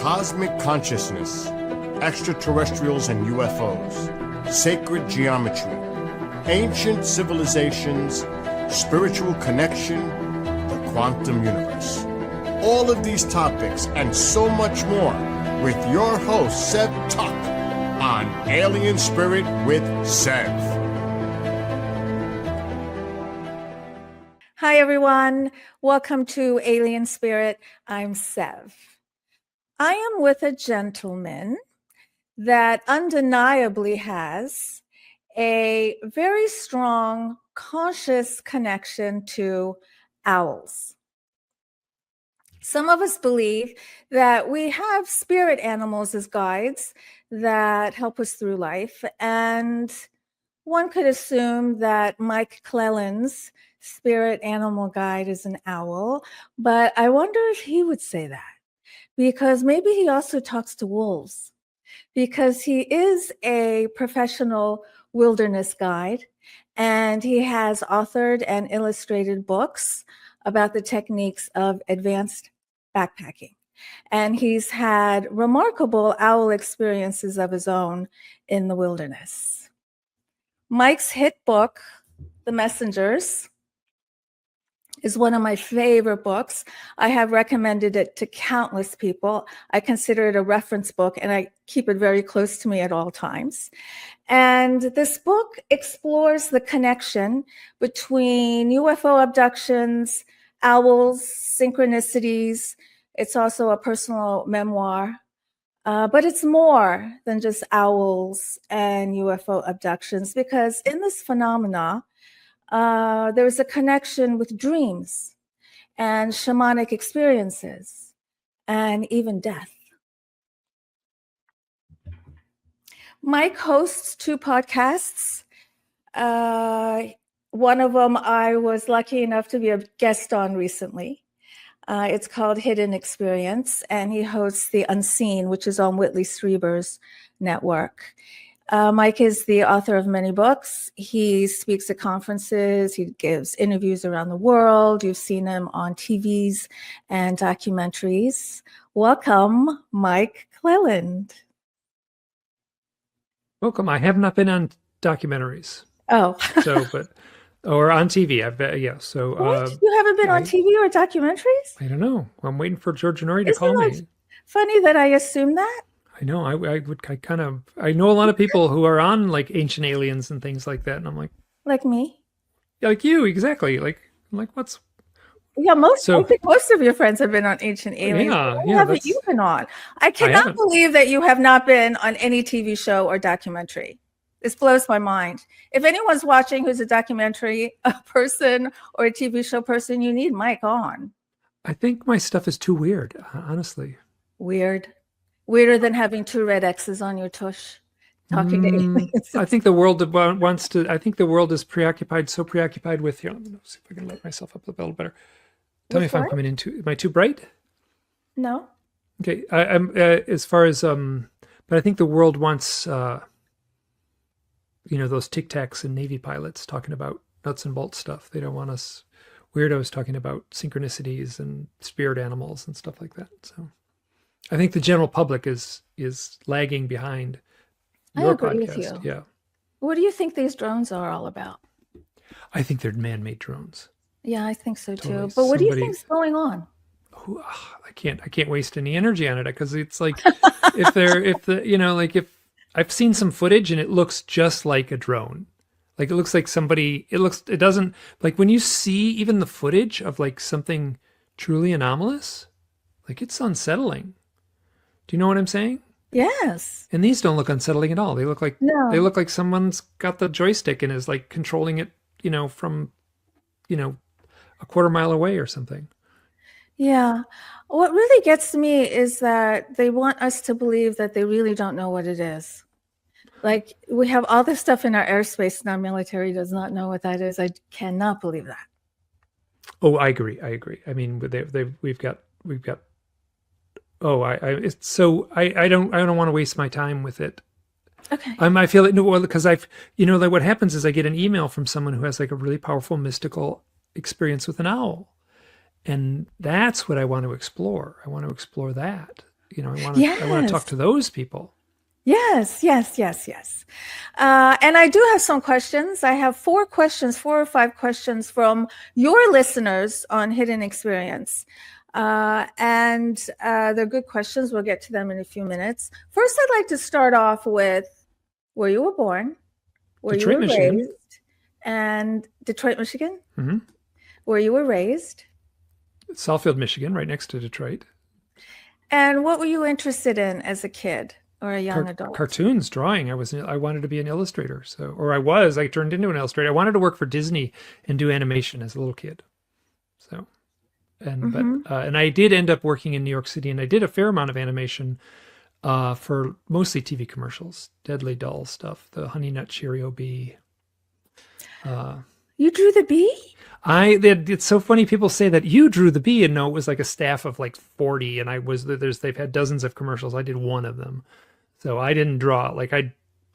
cosmic consciousness, extraterrestrials and UFOs, sacred geometry, ancient civilizations, spiritual connection, the quantum universe. All of these topics and so much more with your host, Sev Tuck, on Alien Spirit with Sev. Hi, everyone. Welcome to Alien Spirit. I'm Sev. I am with a gentleman that undeniably has a very strong conscious connection to owls. Some of us believe that we have spirit animals as guides that help us through life, and one could assume that Mike Clelland's spirit animal guide is an owl, but I wonder if he would say that, because maybe he also talks to wolves, because he is a professional wilderness guide, and he has authored and illustrated books about the techniques of advanced backpacking. And he's had remarkable owl experiences of his own in the wilderness. Mike's hit book, The Messengers, is one of my favorite books. I have recommended it to countless people. I consider it a reference book, and I keep it very close to me at all times. And this book explores the connection between UFO abductions, owls, synchronicities. It's also a personal memoir, but it's more than just owls and UFO abductions, because in this phenomena, there's a connection with dreams and shamanic experiences and even death. Mike hosts two podcasts. One of them I was lucky enough to be a guest on recently. It's called Hidden Experience, and he hosts The Unseen, which is on Whitley Strieber's network. Mike is the author of many books. He speaks at conferences. He gives interviews around the world. You've seen him on TVs and documentaries. Welcome, Mike Clelland. Welcome. I have not been on documentaries. Oh. Or on TV. I've been, yeah. So what? You haven't been on TV or documentaries? I don't know. I'm waiting for George Honori to call me. Funny that I assume that. I know. I know a lot of people who are on like Ancient Aliens and things like that, and I'm like me, like you, exactly. Like what's? Yeah, I think most of your friends have been on Ancient Aliens. Yeah. Haven't you been on? I cannot believe that you have not been on any TV show or documentary. This blows my mind. If anyone's watching who's a documentary person or a TV show person, you need Mike on. I think my stuff is too weird, honestly. Weirder than having two red X's on your tush, talking to aliens. I think the world wants to. I think the world is so preoccupied with. Let me see if I can let myself up a little better. Tell me if I'm coming into. Am I too bright? No. Okay. I'm as far as but I think the world wants those Tic Tacs and Navy pilots talking about nuts and bolts stuff. They don't want us weirdos talking about synchronicities and spirit animals and stuff like that. So I think the general public is lagging behind your podcast. With you. Yeah. What do you think these drones are all about? I think they're man-made drones. Yeah, I think so too. Totally. But what do you think is going on? I can't waste any energy on it, because it's like if I've seen some footage and it looks just like a drone. Like it looks like it doesn't, like when you see even the footage of like something truly anomalous, like it's unsettling. Do you know what I'm saying? Yes. And these don't look unsettling at all. They look like someone's got the joystick and is like controlling it, from, a quarter mile away or something. Yeah. What really gets to me is that they want us to believe that they really don't know what it is. Like, we have all this stuff in our airspace and our military does not know what that is. I cannot believe that. Oh, I agree. I mean, we've got. Oh, I don't want to waste my time with it. Okay. I feel it. No, well, because like what happens is I get an email from someone who has like a really powerful mystical experience with an owl, and that's what I want to explore. I want to explore that. I want to talk to those people. Yes. And I do have some questions. I have 4 or 5 questions from your listeners on Hidden Experience. And they're good questions. We'll get to them in a few minutes. First, I'd like to start off with where you were born, where Detroit, you were Michigan. raised, and Detroit, Michigan, Mm-hmm. where you were raised. Southfield, Michigan, right next to Detroit. And what were you interested in as a kid or a young adult? Cartoons, drawing. I wanted to be an illustrator. I turned into an illustrator. I wanted to work for Disney and do animation as a little kid. So, and I did end up working in New York City, and I did a fair amount of animation for mostly TV commercials, Deadly Dull stuff, the Honey Nut Cheerio Bee. You drew the bee? It's so funny. People say that you drew the bee, and no, it was like a staff of like 40, and they've had dozens of commercials. I did one of them. So I didn't draw.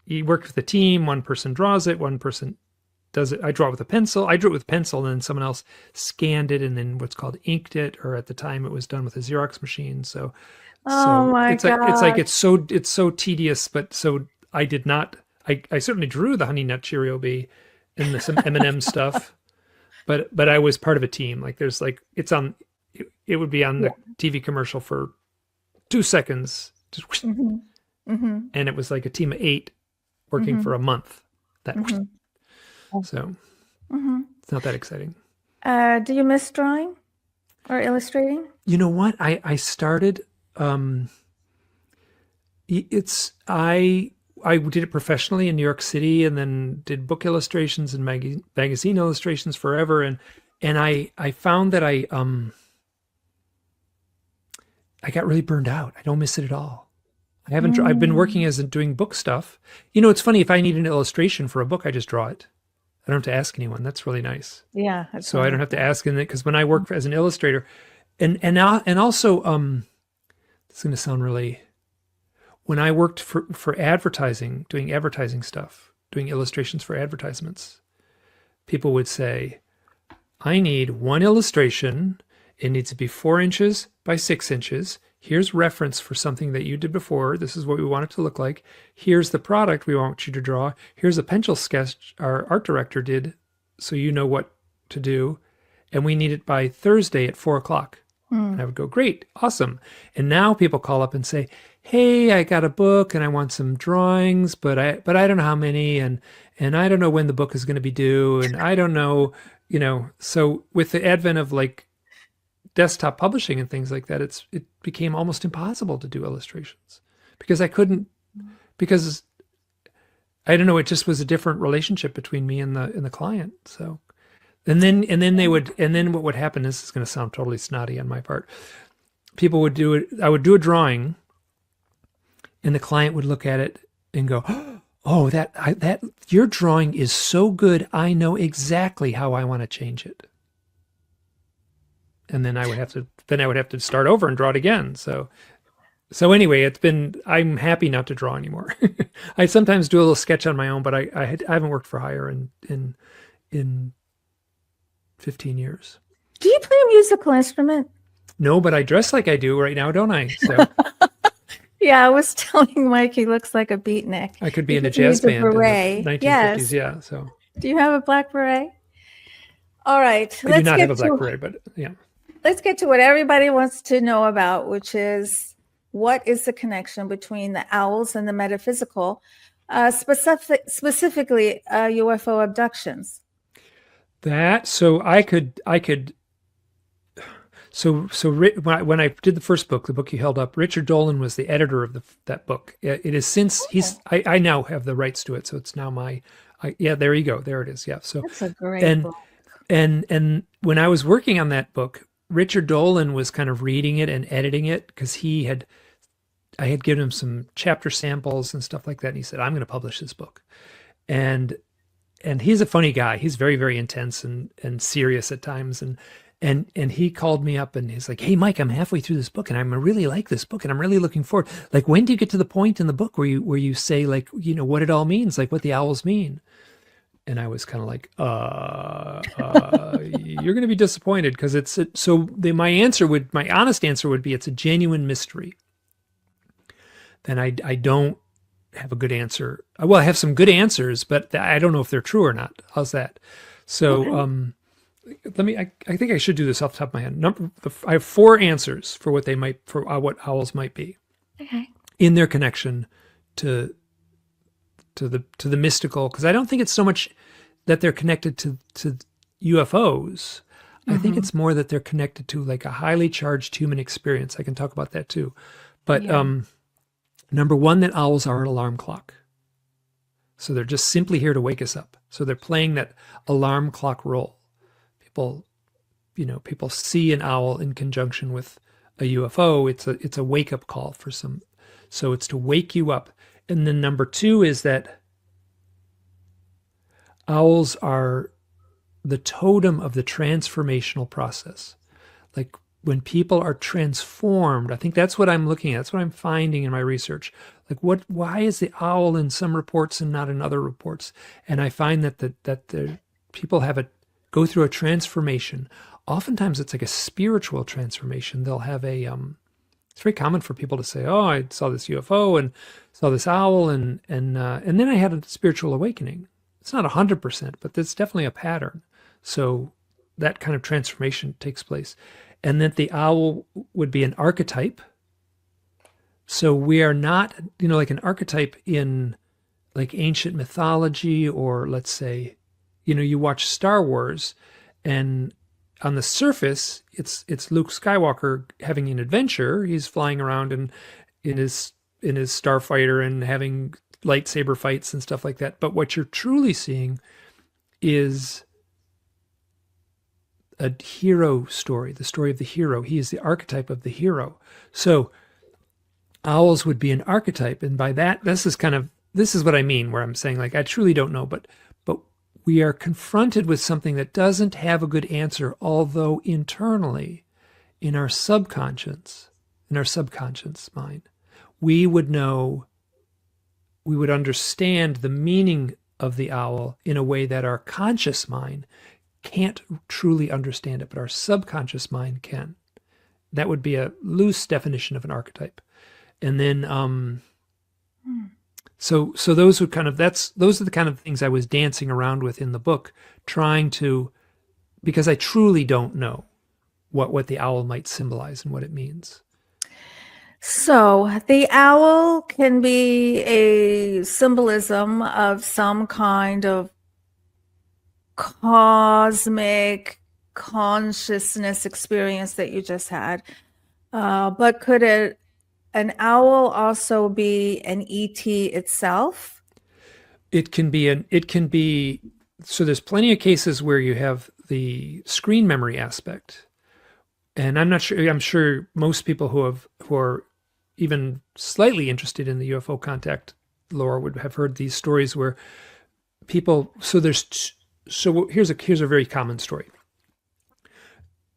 You worked with the team. One person draws it. One person does it. I draw it with a pencil. I drew it with pencil, and then someone else scanned it, and then what's called inked it, or at the time it was done with a Xerox machine. So my God. It's so tedious, but so I did not. I certainly drew the Honey Nut Cheerio Bee and some M&M stuff, but I was part of a team. It would be on the TV commercial for 2 seconds, just whoosh, and it was like a team of 8 working for a month. So it's not that exciting. Do you miss drawing or illustrating? You know what? I started. I did it professionally in New York City, and then did book illustrations and magazine illustrations forever. And I found that I got really burned out. I don't miss it at all. I've been working doing book stuff. It's funny, if I need an illustration for a book, I just draw it. I don't have to ask anyone. That's really nice. Yeah. So I don't have to ask in it, because when I work as an illustrator, and also, it's going to sound really, when I worked for advertising, doing advertising stuff, doing illustrations for advertisements, people would say, I need one illustration. It needs to be 4 inches by 6 inches. Here's reference for something that you did before. This is what we want it to look like. Here's the product we want you to draw. Here's a pencil sketch our art director did, so you know what to do. And we need it by Thursday at 4:00. And I would go, great, awesome. And now people call up and say, hey, I got a book and I want some drawings, but I don't know how many, and I don't know when the book is going to be due, and I don't know, So with the advent of like desktop publishing and things like that, it became almost impossible to do illustrations because I couldn't, because I don't know, it just was a different relationship between me and the client. So. And then what would happen is, it's going to sound totally snotty on my part. People would do it. I would do a drawing, and the client would look at it and go, "Oh, that your drawing is so good. I know exactly how I want to change it." And then I would have to start over and draw it again. So anyway, I'm happy not to draw anymore. I sometimes do a little sketch on my own, but I haven't worked for hire in 15 years. Do you play a musical instrument? No, but I dress like I do right now, don't I? So yeah, I was telling Mike he looks like a beatnik. I could be in a jazz band in the 1950s. Yes. Yeah. So do you have a black beret? All right. I do not have a black beret, but yeah. Let's get to what everybody wants to know about, which is, what is the connection between the owls and the metaphysical, specifically UFO abductions? When I did the first book, the book you held up, Richard Dolan was the editor of that book. It is since I now have the rights to it, so it's now there you go, there it is. Yeah, so that's a great book. And when I was working on that book, Richard Dolan was kind of reading it and editing it, because I had given him some chapter samples and stuff like that, and he said, I'm going to publish this book. And he's a funny guy. He's very, very intense and serious at times. And he called me up and he's like, hey, Mike, I'm halfway through this book and I really like this book and I'm really looking forward. Like, when do you get to the point in the book where you say, like, what it all means, like what the owls mean? And I was kind of like, you're going to be disappointed, because my honest answer would be, it's a genuine mystery. then I don't have a good answer. Well, I have some good answers, but I don't know if they're true or not. How's that? So I think I should do this off the top of my head. I have 4 answers for what what owls might be. Okay. In their connection to the mystical, because I don't think it's so much that they're connected to UFOs. I think it's more that they're connected to like a highly charged human experience. I can talk about that too. But number 1, that owls are an alarm clock. So they're just simply here to wake us up. So they're playing that alarm clock role. People see an owl in conjunction with a UFO. It's a wake up call for some. So it's to wake you up. And then number 2 is that owls are the totem of the transformational process. Like when people are transformed, I think that's what I'm looking at. That's what I'm finding in my research. Like why is the owl in some reports and not in other reports? And I find that the people go through a transformation. Oftentimes it's like a spiritual transformation. They'll have it's very common for people to say, "Oh, I saw this UFO and saw this owl, and then I had a spiritual awakening." It's not 100%, but there's definitely a pattern. So that kind of transformation takes place. And that the owl would be an archetype. So we are not, like an archetype in like ancient mythology, or let's say, you watch Star Wars, and on the surface, it's Luke Skywalker having an adventure. He's flying around in his starfighter and having lightsaber fights and stuff like that. But what you're truly seeing is a hero story, the story of the hero. He is the archetype of the hero. So owls would be an archetype. And by that, this is what I mean, where I'm saying, like, I truly don't know, but we are confronted with something that doesn't have a good answer, although internally in our subconscious mind, we would understand the meaning of the owl in a way that our conscious mind can't truly understand it, but our subconscious mind can. That would be a loose definition of an archetype. And then, so those are the kind of things I was dancing around with in the book, because I truly don't know what the owl might symbolize and what it means. So the owl can be a symbolism of some kind of cosmic consciousness experience that you just had. But could an owl also be an ET itself? It can be, so there's plenty of cases where you have the screen memory aspect. And I'm sure most people who are even slightly interested in the UFO contact lore would have heard these stories where people, so here's a very common story.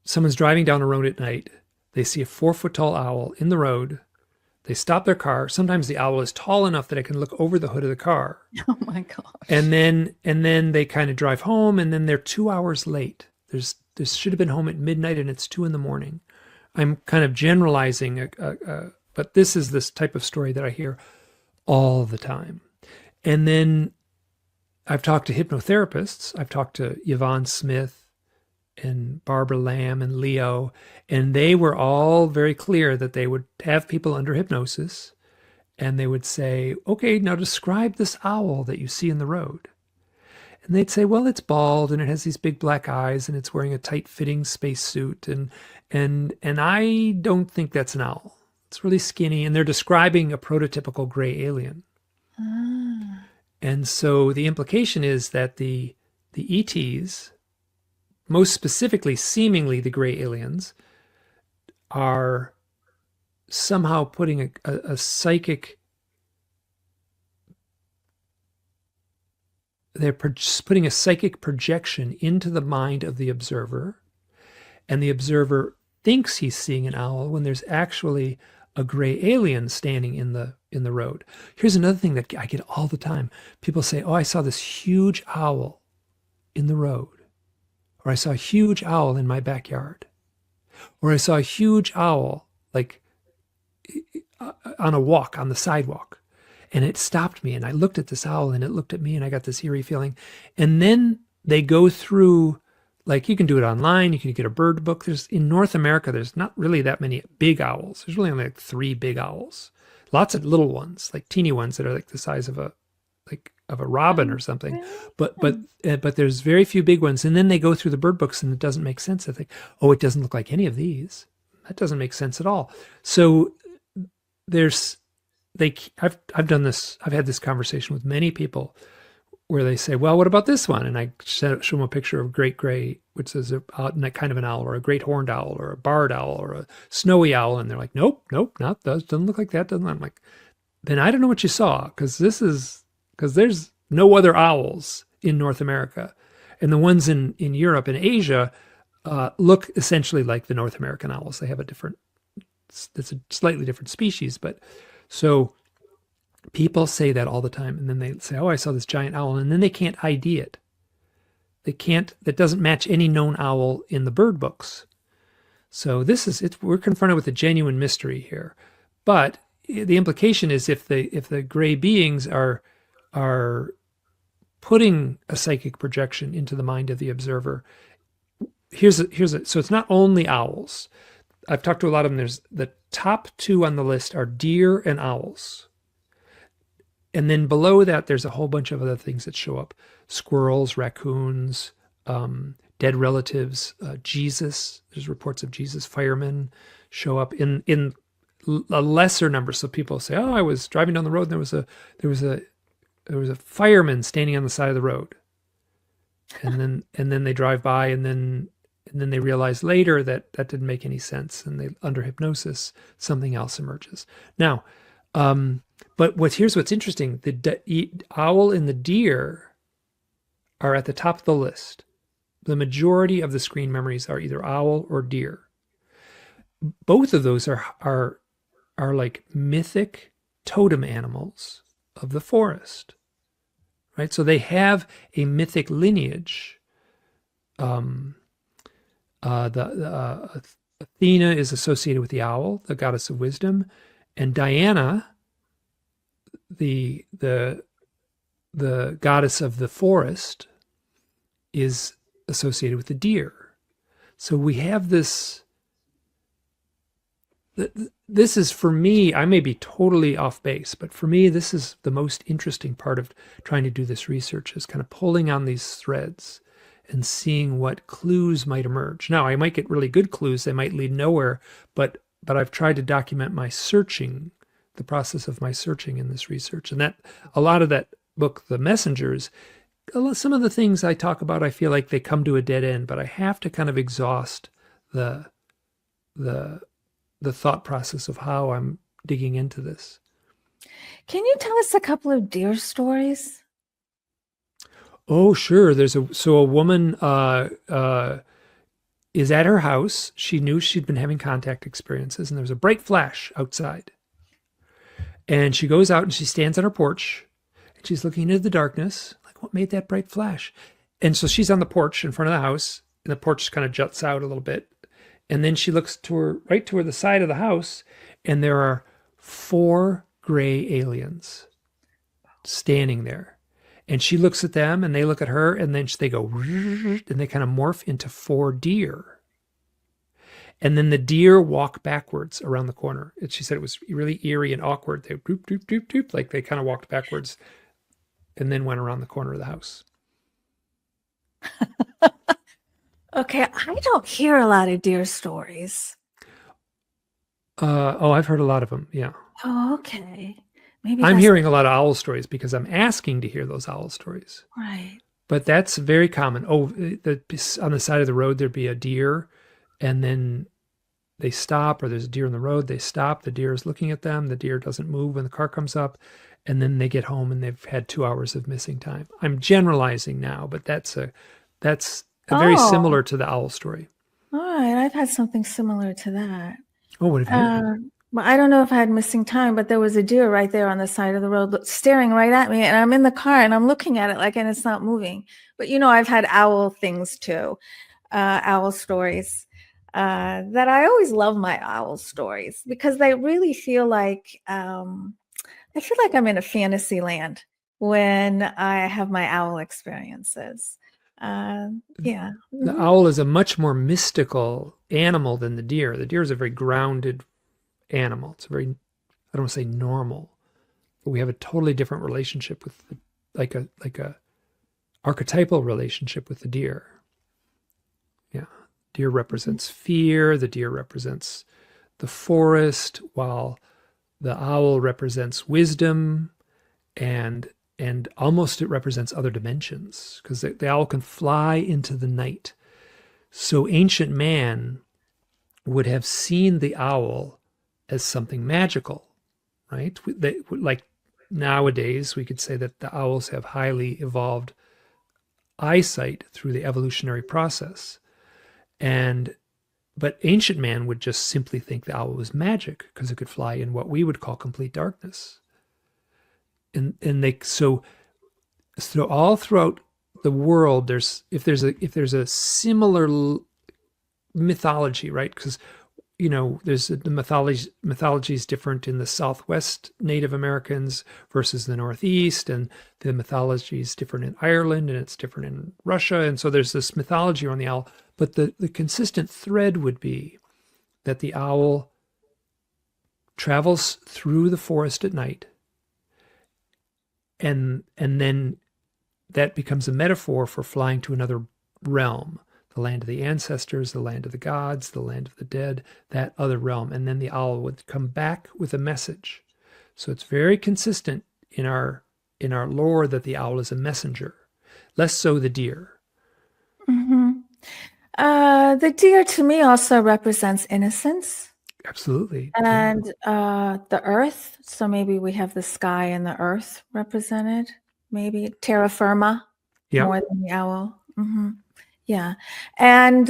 Someone's driving down a road at night. They see a 4-foot tall owl in the road. They stop their car. Sometimes the owl is tall enough that it can look over the hood of the car. Oh my gosh. And then they kind of drive home, and then they're 2 hours late. They should have been home at midnight, and it's 2 a.m. I'm kind of generalizing, but this is this type of story that I hear all the time. And then I've talked to hypnotherapists. I've talked to Yvonne Smith and Barbara Lamb and Leo, and they were all very clear that they would have people under hypnosis, and they would say, "Okay, now describe this owl that you see in the road." And they'd say, "Well, it's bald and it has these big black eyes and it's wearing a tight-fitting spacesuit, and I don't think that's an owl. It's really skinny." And they're describing a prototypical gray alien. Ah. And so the implication is that the ETs, most specifically, seemingly the gray aliens, are somehow putting a psychic, they're putting a psychic projection into the mind of the observer, and the observer thinks he's seeing an owl when there's actually a gray alien standing in the road. Here's another thing that I get all the time. People say, "Oh, I saw this huge owl in the road," or "I saw a huge owl in my backyard," or "I saw a huge owl, like on a walk on the sidewalk, and it stopped me, and I looked at this owl, and it looked at me, and I got this eerie feeling. And then they go through, like, you can do it online, you can get a bird book. In North America, there's not really that many big owls. There's really only like 3 big owls. Lots of little ones, like teeny ones that are like the size of a robin or something. But there's very few big ones. And then they go through the bird books, and it doesn't make sense. I think, oh, it doesn't look like any of these. That doesn't make sense at all. So I've done this. I've had this conversation with many people where they say, well, what about this one? And I show them a picture of great gray, which is a kind of an owl, or a great horned owl, or a barred owl, or a snowy owl. And they're like, nope, doesn't look like that. I'm like, then I don't know what you saw, because there's no other owls in North America. And the ones in Europe and Asia look essentially like the North American owls. They have it's a slightly different species. But so people say that all the time. And then they say, oh, I saw this giant owl. And then they can't ID it. That doesn't match any known owl in the bird books. So we're confronted with a genuine mystery here. But the implication is if the gray beings are putting a psychic projection into the mind of the observer, so it's not only owls. I've talked to a lot of them. There's the top 2 on the list are deer and owls. And then below that, there's a whole bunch of other things that show up: squirrels, raccoons, dead relatives, Jesus. There's reports of Jesus. Firemen show up in a lesser number. So people say, oh, I was driving down the road, and there was a fireman standing on the side of the road. And then they drive by, and then they realize later that didn't make any sense. And under hypnosis, something else emerges. Now, but here's what's interesting. The owl and the deer are at the top of the list. The majority of the screen memories are either owl or deer. Both of those are like mythic totem animals of the forest, right? So they have a mythic lineage. Athena is associated with the owl, the goddess of wisdom, and Diana, the goddess of the forest, is associated with the deer. So we have this. This is, for me, I may be totally off base, but for me, this is the most interesting part of trying to do this research, is kind of pulling on these threads and seeing what clues might emerge. Now, I might get really good clues. They might lead nowhere, but I've tried to document my searching, the process of my searching in this research. And that a lot of that book, The Messengers, some of the things I talk about, I feel like they come to a dead end, but I have to kind of exhaust the thought process of how I'm digging into this. Can you tell us a couple of deer stories? Oh, sure. A woman is at her house. She knew she'd been having contact experiences, and there was a bright flash outside. And she goes out and she stands on her porch, and she's looking into the darkness, like, what made that bright flash? And so she's on the porch in front of the house, and the porch kind of juts out a little bit. And then she looks right to the side of the house, and there are 4 gray aliens standing there. And she looks at them, and they look at her, and then they go, and they kind of morph into 4 deer. And then the deer walk backwards around the corner. She said it was really eerie and awkward. They doop, doop, doop, doop, like they kind of walked backwards and then went around the corner of the house. Okay, I don't hear a lot of deer stories. I've heard a lot of them, yeah. Oh, okay. Maybe I'm hearing a lot of owl stories because I'm asking to hear those owl stories. Right. But that's very common. Oh, on the side of the road, there'd be a deer, and then they stop, or there's a deer on the road, they stop, the deer is looking at them, the deer doesn't move when the car comes up, and then they get home and they've had 2 hours of missing time. I'm generalizing now, but that's very similar to the owl story. All right, I've had something similar to that. Oh, what have you? Well, I don't know if I had missing time, but there was a deer right there on the side of the road staring right at me, and I'm in the car and I'm looking at it and it's not moving. But I've had owl things too, owl stories. that I always love my owl stories because they really feel like I feel like I'm in a fantasy land when I have my owl experiences. Yeah. The Mhm. owl is a much more mystical animal than the deer. The deer is a very grounded animal. It's a very, I don't want to say normal, but we have a totally different relationship with like a archetypal relationship with the deer. Yeah. Deer represents fear, the deer represents the forest, while the owl represents wisdom and almost it represents other dimensions because the owl can fly into the night. So ancient man would have seen the owl as something magical, right? Like nowadays, we could say that the owls have highly evolved eyesight through the evolutionary process. But ancient man would just simply think the owl was magic because it could fly in what we would call complete darkness. And they so all throughout the world, if there's a similar mythology, right? Because there's the mythology is different in the Southwest Native Americans versus the Northeast, and the mythology is different in Ireland, and it's different in Russia, and so there's this mythology around the owl. But the consistent thread would be that the owl travels through the forest at night, and then that becomes a metaphor for flying to another realm, the land of the ancestors, the land of the gods, the land of the dead, that other realm. And then the owl would come back with a message. So it's very consistent in our lore that the owl is a messenger, less so the deer. Mm-hmm. The deer to me also represents innocence. Absolutely. And the earth. So maybe we have the sky and the earth represented. Maybe terra firma more than the owl. Mm-hmm. Yeah. And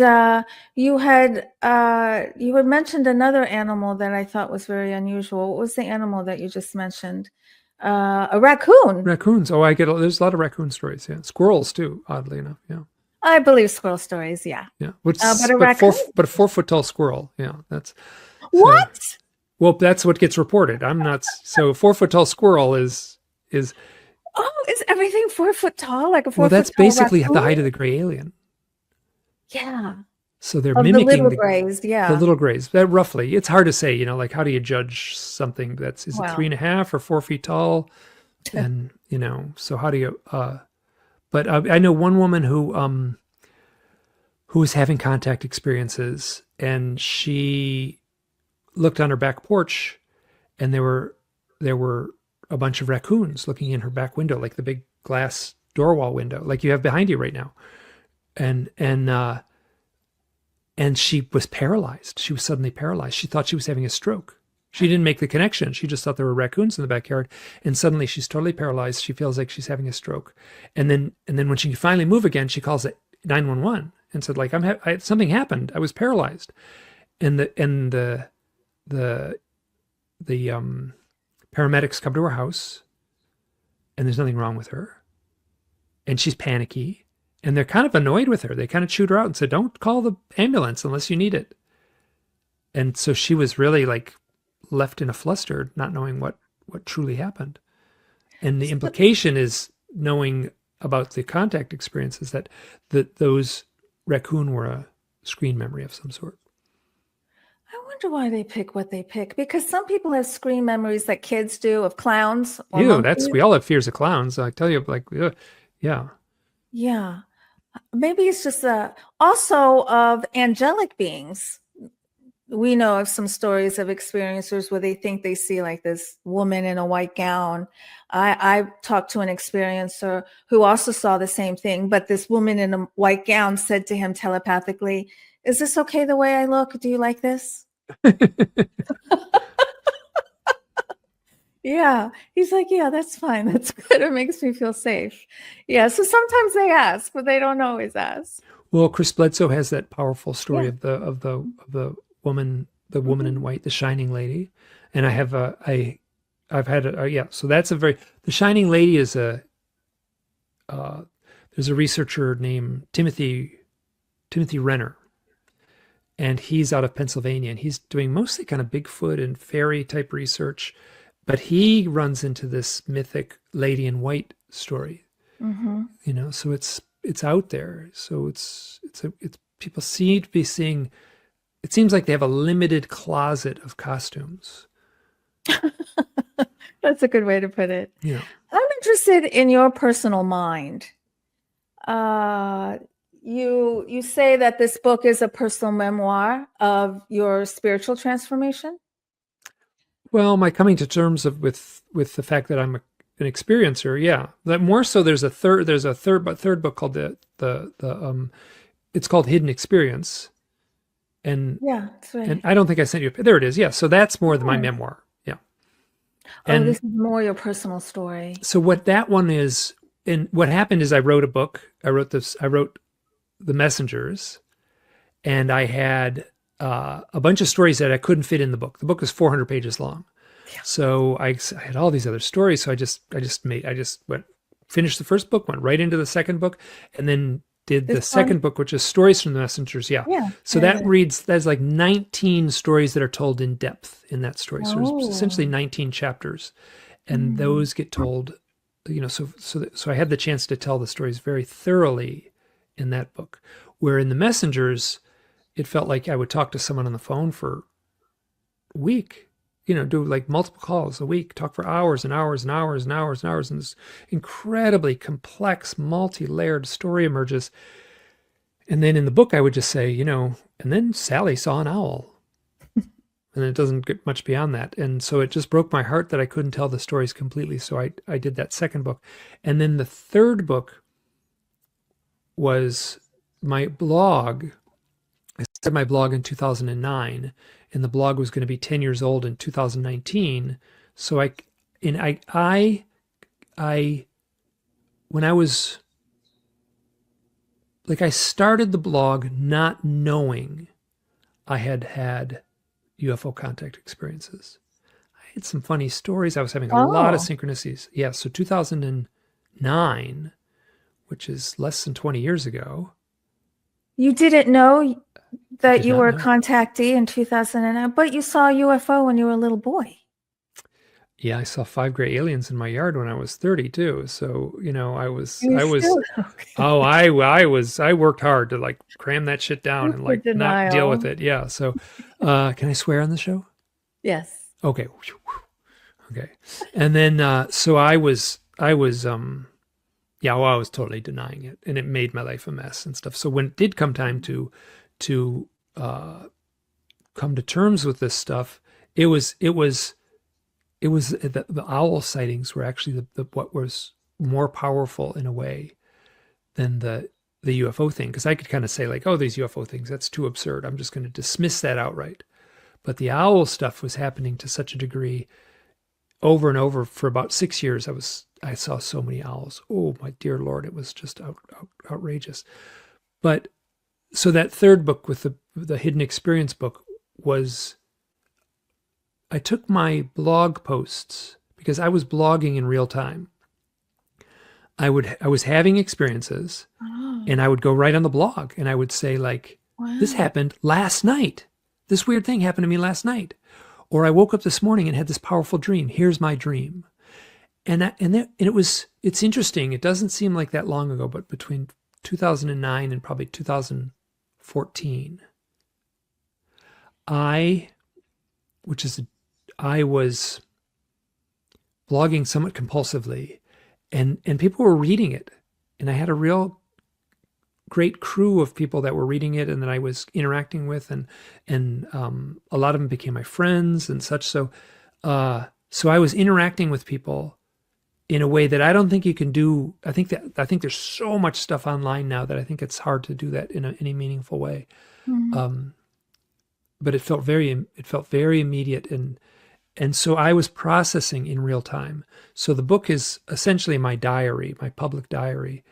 you had mentioned another animal that I thought was very unusual. What was the animal that you just mentioned? A raccoon. Raccoons. Oh, there's a lot of raccoon stories. Yeah. Squirrels too, oddly enough. Yeah. I believe squirrel stories. Yeah. Yeah. But a raccoon? But a 4-foot tall squirrel. Yeah. What? So, well, that's what gets reported. I'm not. So a 4-foot tall squirrel is. Oh, is everything 4 foot tall? Like a 4 Well, foot that's tall basically raccoon? the height of the gray alien. Yeah. So they're Of mimicking the little grays, yeah. the little grays. That roughly, it's hard to say. Like how do you judge something is it 3.5 or 4 feet tall? And so how do you? But I know one woman who was having contact experiences, and she looked on her back porch, and there were a bunch of raccoons looking in her back window, like the big glass door wall window, like you have behind you right now. And she was paralyzed. She was suddenly paralyzed. She thought she was having a stroke. She didn't make the connection. She just thought there were raccoons in the backyard. And suddenly she's totally paralyzed. She feels like she's having a stroke. And then when she can finally move again, she calls it 911 and said, like, something happened. I was paralyzed. And the paramedics come to her house, and there's nothing wrong with her. And she's panicky, and they're kind of annoyed with her. They kind of chewed her out and said, don't call the ambulance unless you need it. And so she was really like left in a fluster, not knowing what truly happened. And the implication is, knowing about the contact experiences, that those raccoon were a screen memory of some sort. I wonder why they pick what they pick, because some people have screen memories that kids do of clowns. We all have fears of clowns. I tell you, like, yeah. Yeah. Maybe it's just also of angelic beings. We know of some stories of experiencers where they think they see like this woman in a white gown. I talked to an experiencer who also saw the same thing, but this woman in a white gown said to him telepathically, "Is this okay the way I look? Do you like this?" Yeah. He's like, "Yeah, that's fine. That's good. It makes me feel safe." Yeah. So sometimes they ask, but they don't always ask. Well, Chris Bledsoe has that powerful story of the woman, in white, the Shining Lady. And I've had so that's the Shining Lady is there's a researcher named Timothy Renner. and he's out of Pennsylvania, and he's doing mostly kind of Bigfoot and fairy type research, but he runs into this mythic lady in white story, so it's out there. So it's people seem to be seeing, it seems like they have a limited closet of costumes. That's a good way to put it. Yeah. I'm interested in your personal mind. You say that this book is a personal memoir of your spiritual transformation? Well, my coming to terms with the fact that I'm an experiencer, yeah. That more so, there's a third book called it's called Hidden Experience, and Yeah, that's right. and I don't think I sent you. There it is. Yeah. So that's more than my memoir. Yeah. And this is more your personal story. So what that one is, and what happened is I wrote a book. I wrote The Messengers, and I had a bunch of stories that I couldn't fit in the book. The book is 400 pages long. Yeah. So I had all these other stories. So I just finished the first book, went right into the second book, and then did the second book, which is Stories from the Messengers. Yeah. So that's like 19 stories that are told in depth in that story. So there's essentially 19 chapters, and those get told, so I had the chance to tell the stories very thoroughly in that book, where in The Messengers, it felt like I would talk to someone on the phone for a week, do like multiple calls a week, talk for hours and hours and hours and hours and hours. And this incredibly complex, multi-layered story emerges. And then in the book, I would just say, and then Sally saw an owl. And it doesn't get much beyond that. And so it just broke my heart that I couldn't tell the stories completely. So I did that second book. And then the third book was my blog. I started my blog in 2009, and the blog was going to be 10 years old in 2019. So when I was like, I started the blog not knowing I had UFO contact experiences. I had some funny stories. I was having a lot of synchronicities. Yeah. So 2009, which is less than 20 years ago. You didn't know that you were a contactee in 2009, but you saw a UFO when you were a little boy. Yeah, I saw 5 gray aliens in my yard when I was 32. So, I worked hard to like cram that shit down and like not deal with it. Yeah. So, can I swear on the show? Yes. Okay. Okay. And then, so I was totally denying it, and it made my life a mess and stuff. So when it did come time to come to terms with this stuff, it was the owl sightings were actually what was more powerful in a way than the UFO thing. Because I could kind of say like, oh, these UFO things, that's too absurd. I'm just going to dismiss that outright. But the owl stuff was happening to such a degree over and over for about 6 years. I saw so many owls. Oh, my dear Lord, it was just outrageous. But so that third book with the Hidden Experience book was, I took my blog posts, because I was blogging in real time. I was having experiences, and I would go right on the blog, and I would say like, this happened last night. This weird thing happened to me last night. Or I woke up this morning and had this powerful dream. Here's my dream. It's interesting. It doesn't seem like that long ago, but between 2009 and probably 2014, I was blogging somewhat compulsively, and people were reading it, and I had a real great crew of people that were reading it and that I was interacting with, and a lot of them became my friends and such. So I was interacting with people in a way that I don't think you can do. I think there's so much stuff online now that I think it's hard to do that in any meaningful way. Mm-hmm. But it felt very immediate, and so I was processing in real time. So the book is essentially my diary, my public diary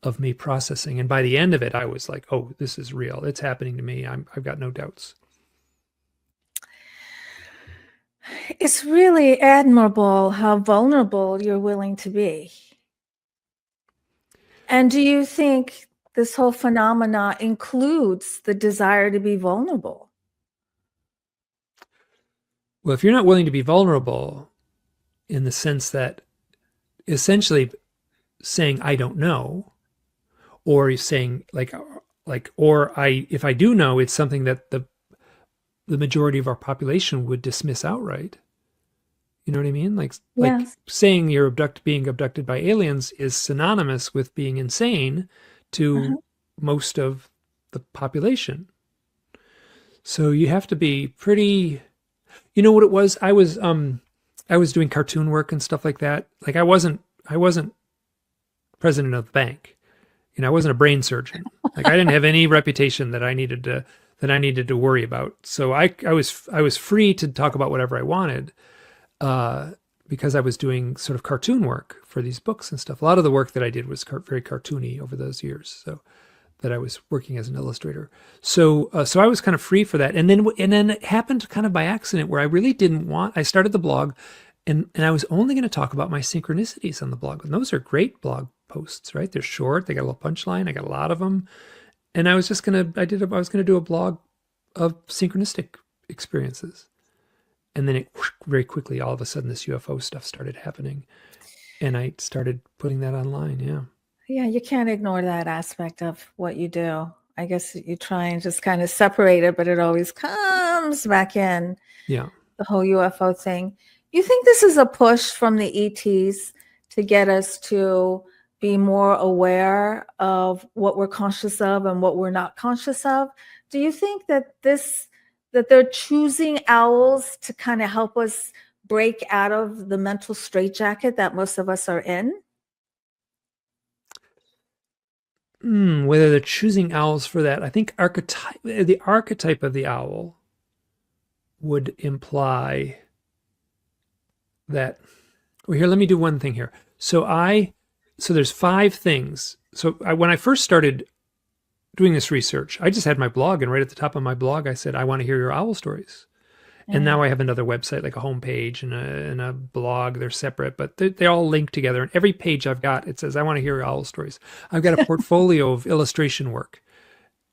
of me processing. And by the end of it, I was like, oh, this is real. It's happening to me. I've got no doubts. It's really admirable how vulnerable you're willing to be. And do you think this whole phenomena includes the desire to be vulnerable. Well, if you're not willing to be vulnerable in the sense that essentially saying, I don't know, or you're saying if I do know, it's something that the majority of our population would dismiss outright. You know what I mean? Like Yes. saying you're being abducted by aliens is synonymous with being insane to most of the population. So you have to be pretty, you know what it was? I was doing cartoon work and stuff like that. Like I wasn't president of the bank. You know, I wasn't a brain surgeon. Like I didn't have any reputation that I needed to worry about. So I was free to talk about whatever I wanted, because I was doing sort of cartoon work for these books and stuff. A lot of the work that I did was very cartoony over those years. So that I was working as an illustrator. So I was kind of free for that. And then it happened kind of by accident where I really didn't want, I started the blog and I was only going to talk about my synchronicities on the blog. And those are great blog posts, right? They're short. They got a little punchline. I got a lot of them. And I was going to do a blog of synchronistic experiences. And then very quickly, all of a sudden, this UFO stuff started happening. And I started putting that online. Yeah. Yeah, you can't ignore that aspect of what you do. I guess you try and just kind of separate it, but it always comes back in. Yeah. The whole UFO thing. You think this is a push from the ETs to get us to be more aware of what we're conscious of and what we're not conscious of? Do you think that they're choosing owls to kind of help us break out of the mental straitjacket that most of us are in? Whether they're choosing owls for that, I think the archetype of the owl would imply that. Well, here, let me do one thing here. So there's 5 things. So when I first started doing this research, I just had my blog, and right at the top of my blog, I said, I want to hear your owl stories. And now I have another website, like a homepage and a blog. They're separate, but they all link together. And every page I've got, it says, I want to hear your owl stories. I've got a portfolio of illustration work.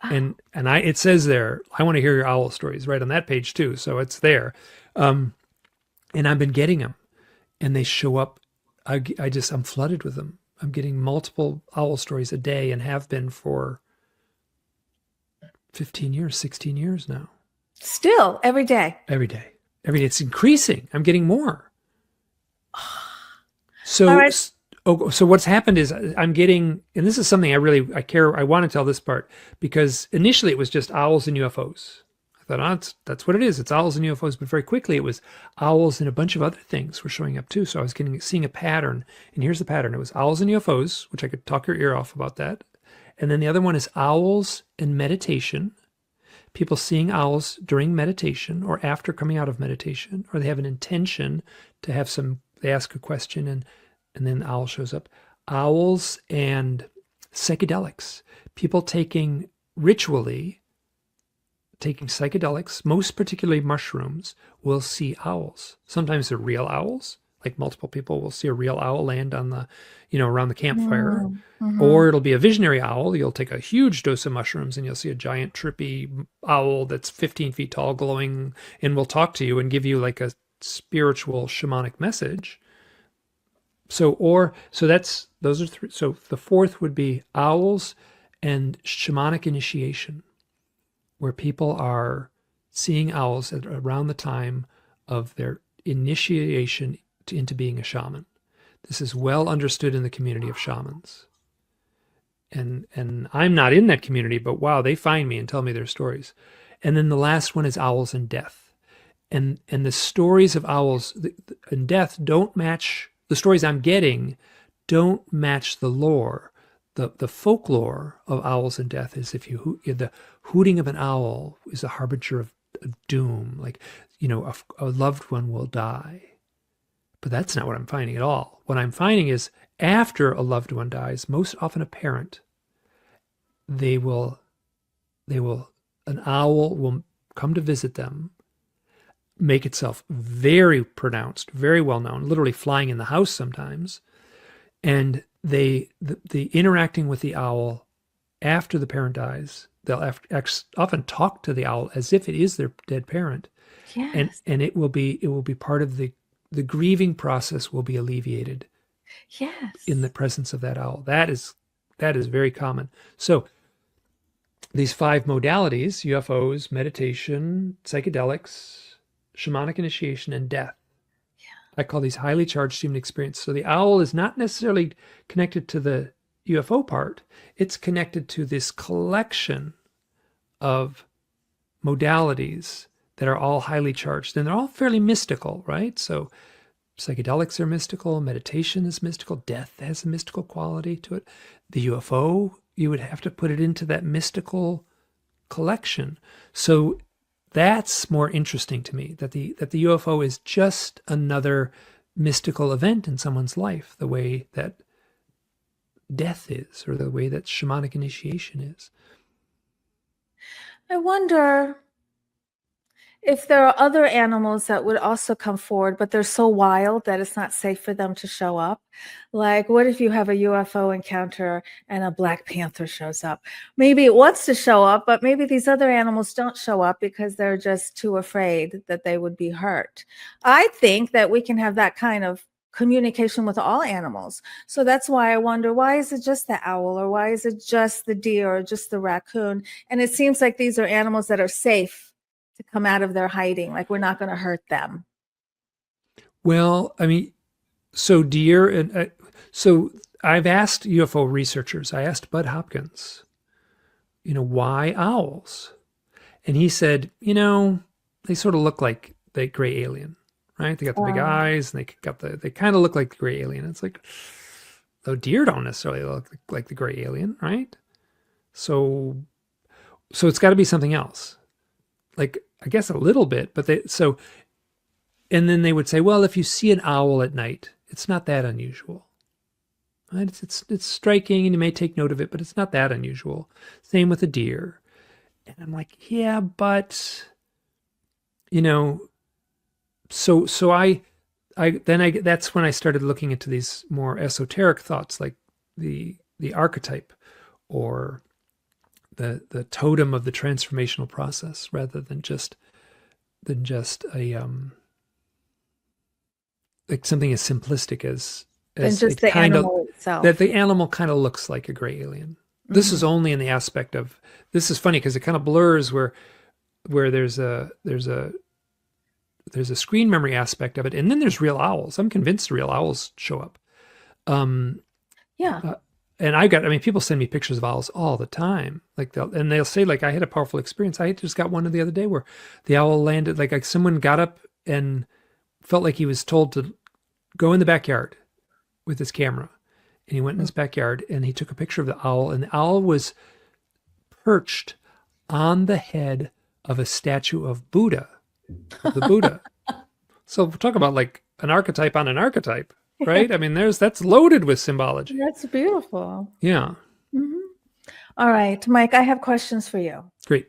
And it says there, I want to hear your owl stories, right on that page too. So it's there. And I've been getting them. And they show up. I'm flooded with them. I'm getting multiple owl stories a day and have been for 15 years, 16 years now. Still, every day. Every day. It's increasing. I'm getting more. So, All right. So what's happened is I'm getting, and this is something I care. I want to tell this part because initially it was just owls and UFOs. I thought, that's what it is. It's owls and UFOs. But very quickly it was owls and a bunch of other things were showing up too. So I was seeing a pattern. And here's the pattern. It was owls and UFOs, which I could talk your ear off about that. And then the other one is owls and meditation. People seeing owls during meditation or after coming out of meditation, or they have an intention to have they ask a question and then the owl shows up. Owls and psychedelics. People taking psychedelics, most particularly mushrooms, will see owls. Sometimes they're real owls. Like multiple people will see a real owl land on around the campfire. Mm-hmm. Or it'll be a visionary owl. You'll take a huge dose of mushrooms and you'll see a giant trippy owl that's 15 feet tall glowing and will talk to you and give you like a spiritual shamanic message. Those are 3. So the 4th would be owls and shamanic initiation, where people are seeing owls around the time of their initiation into being a shaman. This is well understood in the community of shamans. And I'm not in that community, but wow, they find me and tell me their stories. And then the last one is owls and death. And the stories of owls and death don't match, the stories I'm getting don't match the lore. The folklore of owls and death is the hooting of an owl is a harbinger of doom, like, a loved one will die. But that's not what I'm finding at all. What I'm finding is after a loved one dies, most often a parent, an owl will come to visit them, make itself very pronounced, very well known, literally flying in the house sometimes. And the interacting with the owl after the parent dies, they'll often talk to the owl as if it is their dead parent, and Yes. it will be part of the grieving process will be alleviated in the Yes. presence of that owl. That is very common. So these 5 modalities: UFOs, meditation, psychedelics, shamanic initiation, and death. I call these highly charged human experience. So the owl is not necessarily connected to the UFO part. It's connected to this collection of modalities that are all highly charged. And they're all fairly mystical, right? So psychedelics are mystical, meditation is mystical, death has a mystical quality to it. The UFO, you would have to put it into that mystical collection. So that's more interesting to me, that the UFO is just another mystical event in someone's life, the way that death is, or the way that shamanic initiation is. I wonder if there are other animals that would also come forward, but they're so wild that it's not safe for them to show up. Like, what if you have a UFO encounter and a black panther shows up? Maybe it wants to show up, but maybe these other animals don't show up because they're just too afraid that they would be hurt. I think that we can have that kind of communication with all animals. So that's why I wonder, why is it just the owl, or why is it just the deer, or just the raccoon? And it seems like these are animals that are safe to come out of their hiding, like we're not going to hurt them. Well, I mean, so deer, and so I've asked UFO researchers, I asked Bud Hopkins, why owls? And he said, they sort of look like the gray alien, right? They got the big eyes, and they kind of look like the gray alien. It's like, though deer don't necessarily look like the gray alien, right? So it's got to be something else. Like, I guess a little bit, but and then they would say, well, if you see an owl at night, it's not that unusual. Right? It's striking, and you may take note of it, but it's not that unusual. Same with a deer. And I'm like, yeah, but so I that's when I started looking into these more esoteric thoughts, like the archetype, or the totem of the transformational process, rather than just a like something as simplistic as just the animal itself. That the animal kind of looks like a gray alien. This is only in the aspect of, this is funny because it kind of blurs where there's a screen memory aspect of it, and then there's real owls. I'm convinced real owls show up. And people send me pictures of owls all the time. Like they'll say, like, I had a powerful experience. I just got one the other day where the owl landed, like someone got up and felt like he was told to go in the backyard with his camera. And he went in his backyard and he took a picture of the owl, and the owl was perched on the head of a statue of Buddha, of the Buddha. So we'll talk about like an archetype on an archetype. Right? I mean, that's loaded with symbology. That's beautiful. Yeah. Mm-hmm. All right, Mike, I have questions for you. Great.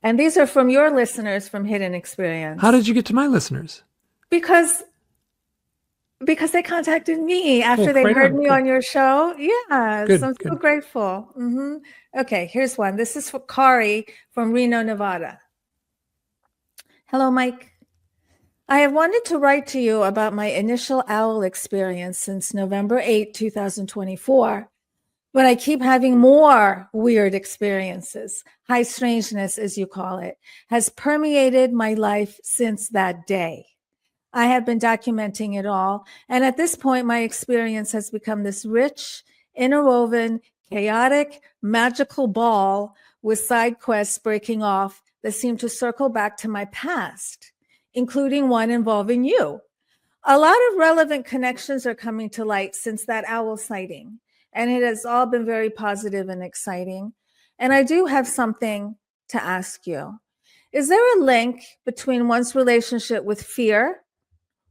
And these are from your listeners from Hidden Experience. How did you get to my listeners? Because they contacted me after they heard me on your show. Yeah, good, so I'm so grateful. Mm-hmm. Okay, here's one. This is for Kari from Reno, Nevada. Hello, Mike. I have wanted to write to you about my initial owl experience since November 8, 2024, but I keep having more weird experiences. High strangeness, as you call it, has permeated my life since that day. I have been documenting it all, and at this point, my experience has become this rich, interwoven, chaotic, magical ball with side quests breaking off that seem to circle back to my past, including one involving you. A lot of relevant connections are coming to light since that owl sighting, and it has all been very positive and exciting. And I do have something to ask you. Is there a link between one's relationship with fear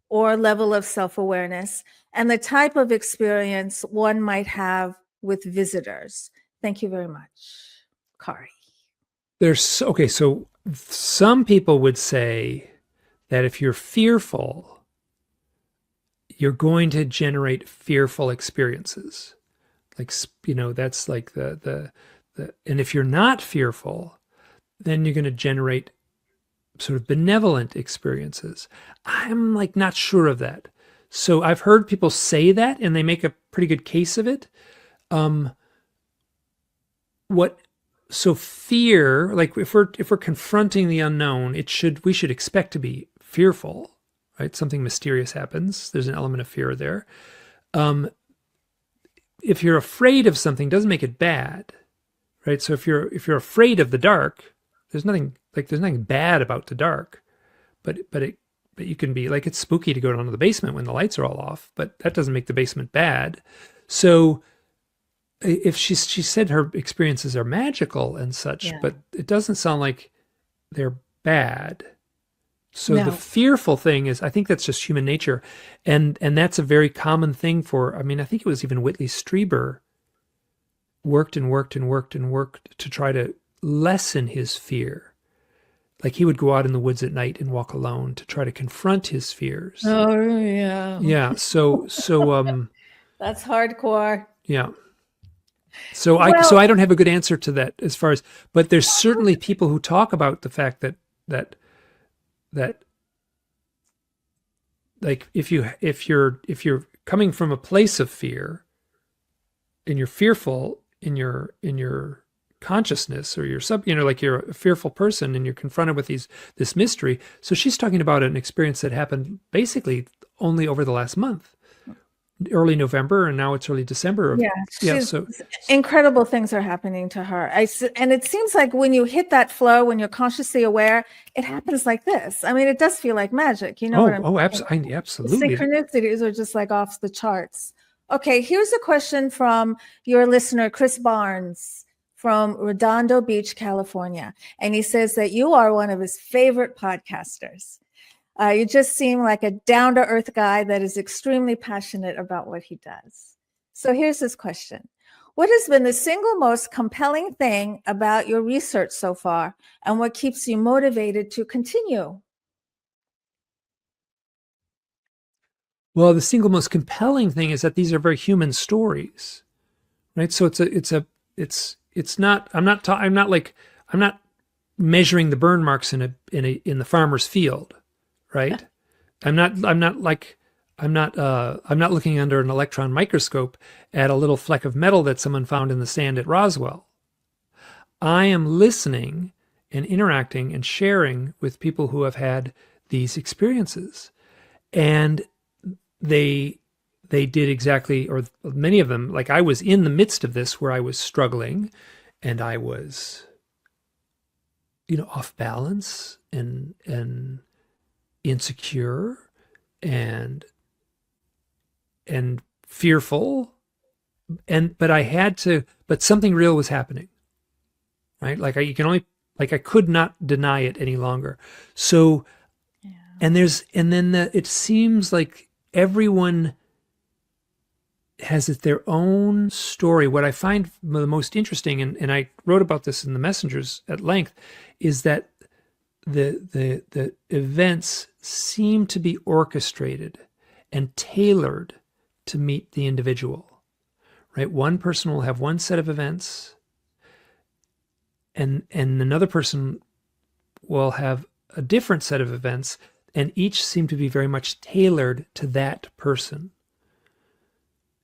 or level of self-awareness and the type of experience one might have with visitors? Thank you very much, Kari. So some people would say that if you're fearful, you're going to generate fearful experiences. Like, that's like the and if you're not fearful, then you're going to generate sort of benevolent experiences. I'm like not sure of that. So I've heard people say that, and they make a pretty good case of it. So fear, like if we're confronting the unknown, we should expect to be fearful, right? Something mysterious happens. There's an element of fear there. If you're afraid of something, doesn't make it bad, right? So if you're afraid of the dark, there's nothing bad about the dark, but you can be like, it's spooky to go down to the basement when the lights are all off, but that doesn't make the basement bad. So if she said her experiences are magical and such, but it doesn't sound like they're bad. So the fearful thing is, I think that's just human nature. And that's a very common thing I think it was even Whitley Strieber worked to try to lessen his fear. Like he would go out in the woods at night and walk alone to try to confront his fears. Oh, yeah. Yeah. So that's hardcore. Yeah. So I don't have a good answer to that as far as, but there's certainly people who talk about the fact that like if you're coming from a place of fear and you're fearful in your consciousness, or like you're a fearful person and you're confronted with this mystery. So she's talking about an experience that happened basically only over the last month. Early November, and now it's early December. So incredible things are happening to her. And it seems like when you hit that flow, when you're consciously aware, it happens like this. I mean, it does feel like magic. You know absolutely. Synchronicities are just like off the charts. Okay, here's a question from your listener, Chris Barnes from Redondo Beach, California. And he says that you are one of his favorite podcasters. You just seem like a down-to-earth guy that is extremely passionate about what he does. So here's his question. What has been the single most compelling thing about your research so far, and what keeps you motivated to continue? Well, the single most compelling thing is that these are very human stories, right? So it's not, I'm not measuring the burn marks in the farmer's field. Right. I'm not looking under an electron microscope at a little fleck of metal that someone found in the sand at Roswell. I am listening and interacting and sharing with people who have had these experiences. And they did exactly, or many of them, like I was in the midst of this where I was struggling and I was, off balance and insecure and fearful, but something real was happening, right? I could not deny it any longer. So, it seems like everyone has their own story. What I find the most interesting, and I wrote about this in the Messengers at length, is that the events seem to be orchestrated and tailored to meet the individual, right? One person will have one set of events, and another person will have a different set of events, and each seem to be very much tailored to that person.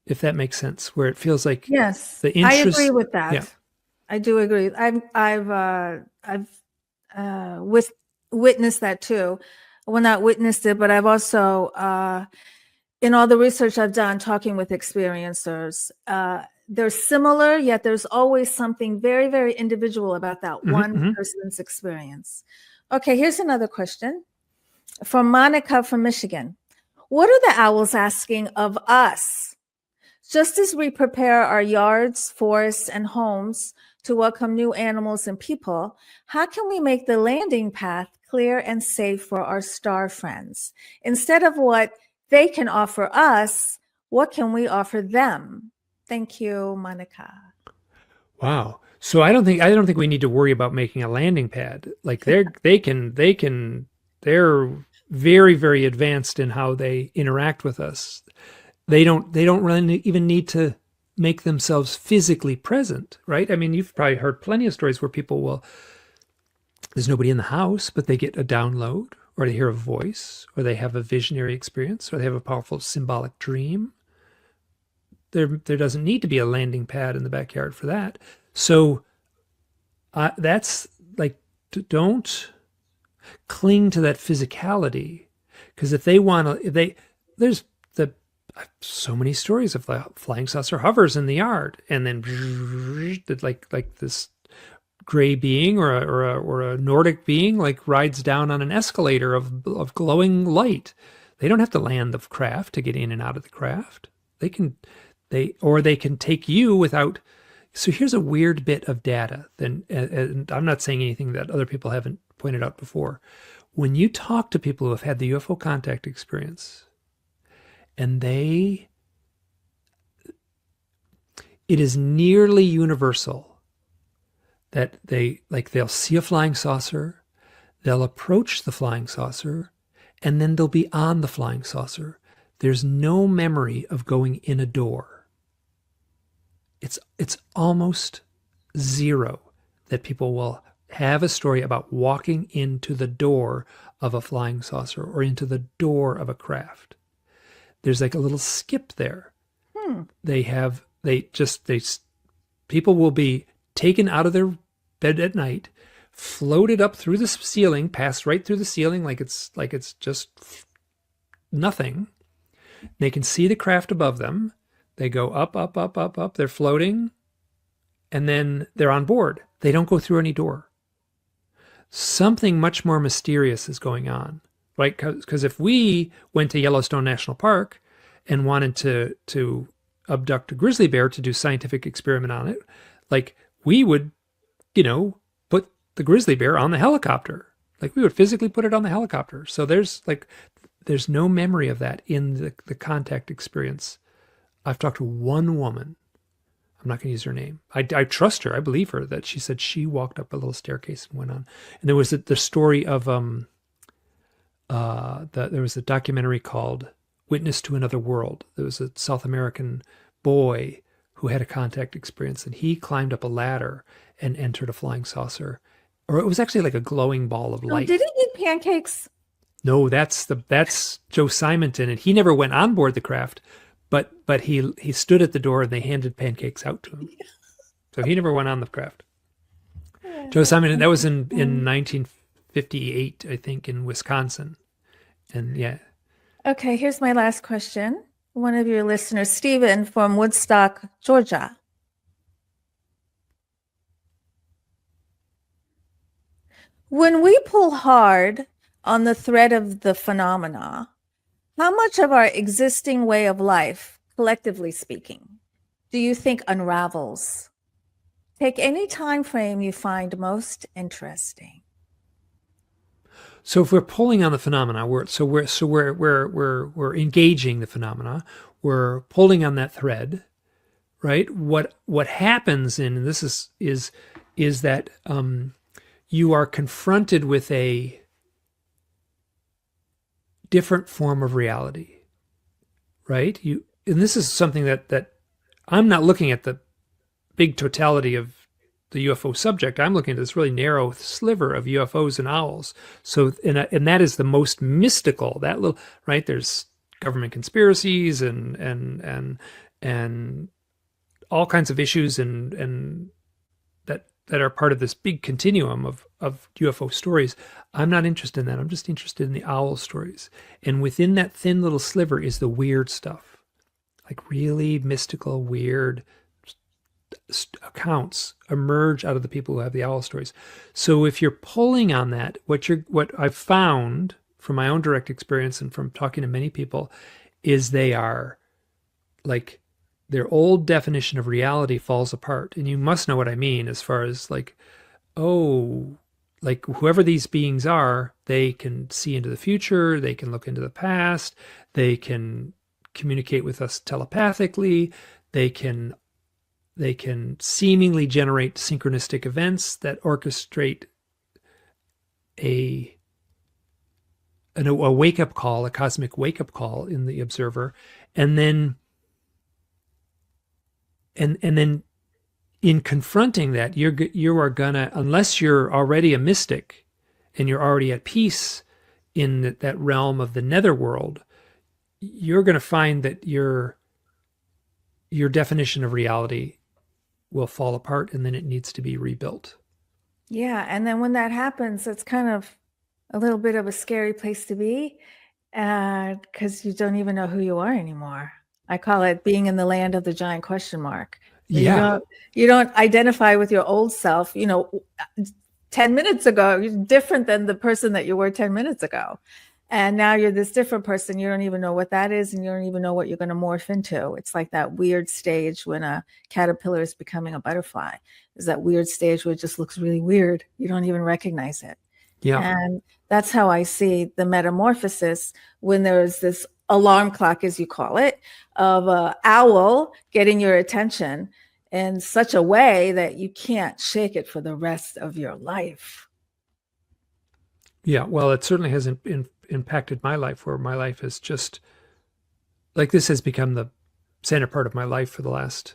If that makes sense, where it feels like the interest. I agree with that. Yeah. I do agree. I've witnessed that too. Well, not witnessed it, but I've also, in all the research I've done, talking with experiencers, they're similar, yet there's always something very, very individual about that one person's experience. Okay, here's another question from Monica from Michigan. What are the owls asking of us? Just as we prepare our yards, forests, and homes to welcome new animals and people, how can we make the landing path clear and safe for our star friends? Instead of what they can offer us, what can we offer them? Thank you, Monica. Wow. So I don't think we need to worry about making a landing pad. Like they're very, very advanced in how they interact with us. They don't really even need to make themselves physically present, right? I mean, you've probably heard plenty of stories where people will, there's nobody in the house, but they get a download, or they hear a voice, or they have a visionary experience, or they have a powerful symbolic dream. There doesn't need to be a landing pad in the backyard for that. So that's like, don't cling to that physicality, because if they want to, there's so many stories of the flying saucer hovers in the yard, and then like this gray being or a Nordic being like rides down on an escalator of glowing light. They don't have to land the craft to get in and out of the craft. They can take you without. So here's a weird bit of data. And I'm not saying anything that other people haven't pointed out before. When you talk to people who have had the UFO contact experience, and it is nearly universal that they'll see a flying saucer, they'll approach the flying saucer, and then they'll be on the flying saucer. There's no memory of going in a door. It's almost zero that people will have a story about walking into the door of a flying saucer or into the door of a craft. There's like a little skip there. People will be taken out of their bed at night, floated up through the ceiling, passed right through the ceiling like it's just nothing. They can see the craft above them. They go up, up, up, up, up. They're floating, and then they're on board. They don't go through any door. Something much more mysterious is going on, right? Because if we went to Yellowstone National Park and wanted to abduct a grizzly bear to do scientific experiment on it, like we would, put the grizzly bear on the helicopter. Like we would physically put it on the helicopter. So there's no memory of that in the contact experience. I've talked to one woman. I'm not going to use her name. I trust her. I believe her that she said she walked up a little staircase and went on. And there was the story of there was a documentary called Witness to Another World. There was a South American boy who had a contact experience, and he climbed up a ladder and entered a flying saucer. Or it was actually like a glowing ball of light. Did he eat pancakes? No, that's Joe Simonton, and he never went on board the craft. But he stood at the door and they handed pancakes out to him. So he never went on the craft. Joe Simon, that was in 1958, I think, in Wisconsin. And yeah. Okay, here's my last question. One of your listeners, Stephen from Woodstock, Georgia. When we pull hard on the thread of the phenomena, how much of our existing way of life, collectively speaking, do you think unravels? Take any time frame you find most interesting. So if we're pulling on the phenomena, we're engaging the phenomena. We're pulling on that thread, right? What happens in this is that you are confronted with a different form of reality, right? And this is something that I'm not looking at the big totality of the UFO subject. I'm looking at this really narrow sliver of UFOs and owls. So, and that is the most mystical. That little, right? There's government conspiracies and all kinds of issues and that are part of this big continuum of UFO stories. I'm not interested in that. I'm just interested in the owl stories. And within that thin little sliver is the weird stuff, like really mystical, weird accounts emerge out of the people who have the owl stories. So if you're pulling on that, what I've found from my own direct experience and from talking to many people is they are like, their old definition of reality falls apart. And you must know what I mean as far as like, oh, like whoever these beings are, they can see into the future, they can look into the past, they can communicate with us telepathically, they can seemingly generate synchronistic events that orchestrate a wake-up call, a cosmic wake-up call in the observer, and then and then in confronting that, you are gonna, unless you're already a mystic and you're already at peace in that realm of the netherworld, you're gonna find that your definition of reality will fall apart, and then it needs to be rebuilt. Yeah. And then when that happens, it's kind of a little bit of a scary place to be, because you don't even know who you are anymore. I call it being in the land of the giant question mark. Yeah. You don't identify with your old self. 10 minutes ago, you're different than the person that you were 10 minutes ago. And now you're this different person. You don't even know what that is, and you don't even know what you're going to morph into. It's like that weird stage when a caterpillar is becoming a butterfly. There's that weird stage where it just looks really weird. You don't even recognize it. Yeah. And that's how I see the metamorphosis, when there's this alarm clock, as you call it, of an owl getting your attention in such a way that you can't shake it for the rest of your life. Yeah. Well, it certainly hasn't impacted my life, where my life is just like, this has become the center part of my life for the last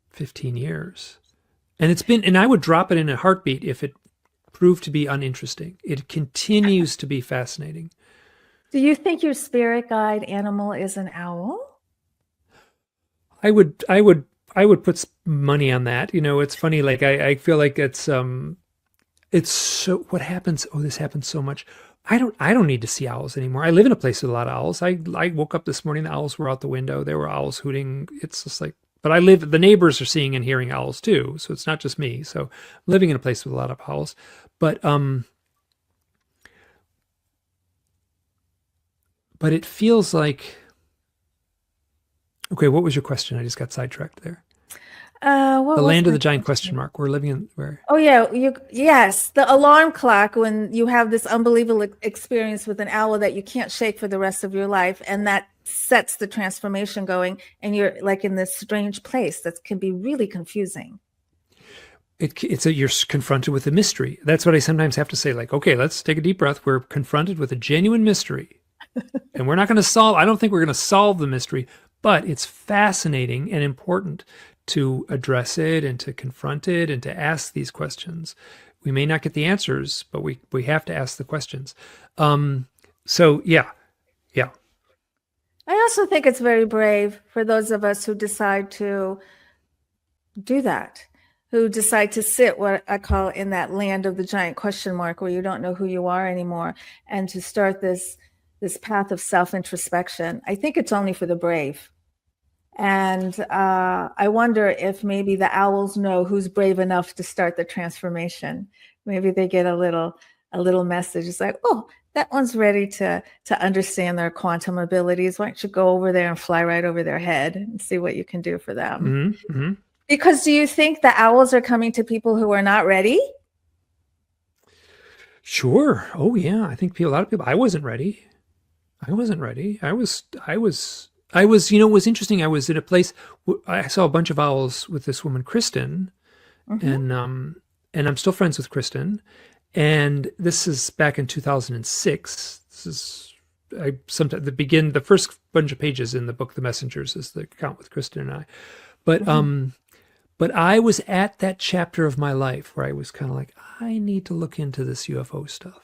15 years. And I would drop it in a heartbeat if it proved to be uninteresting. It continues to be fascinating. Do you think your spirit guide animal is an owl? I would put money on that. It's funny. Like, I feel like it's so, what happens? Oh, this happens so much. I don't need to see owls anymore. I live in a place with a lot of owls. I woke up this morning, the owls were out the window. There were owls hooting. It's just like, but the neighbors are seeing and hearing owls too. So it's not just me. So I'm living in a place with a lot of owls, but it feels like, okay, what was your question? I just got sidetracked there. The land of the giant question mark. We're living in where? Oh yeah, yes, the alarm clock, when you have this unbelievable experience with an owl that you can't shake for the rest of your life, and that sets the transformation going, and you're like in this strange place that can be really confusing. You're confronted with a mystery. That's what I sometimes have to say. Like, okay, let's take a deep breath. We're confronted with a genuine mystery, and we're not going to solve. I don't think we're going to solve the mystery, but it's fascinating and important to address it and to confront it and to ask these questions. We may not get the answers, but we have to ask the questions. So yeah. I also think it's very brave for those of us who decide to do that, who decide to sit, what I call, in that land of the giant question mark, where you don't know who you are anymore, and to start this path of self-introspection. I think it's only for the brave. And I wonder if maybe the owls know who's brave enough to start the transformation. Maybe they get a little message. It's like, oh, that one's ready to understand their quantum abilities. Why don't you go over there and fly right over their head and see what you can do for them? Mm-hmm. Mm-hmm. Because do you think the owls are coming to people who are not ready? Sure. Oh yeah. I think a lot of people. I wasn't ready. I was, it was interesting. I was in a place, I saw a bunch of owls with this woman, Kristen, and I'm still friends with Kristen. And this is back in 2006. This is, the first bunch of pages in the book, The Messengers, is the account with Kristen and I. But I was at that chapter of my life where I was kind of like, I need to look into this UFO stuff.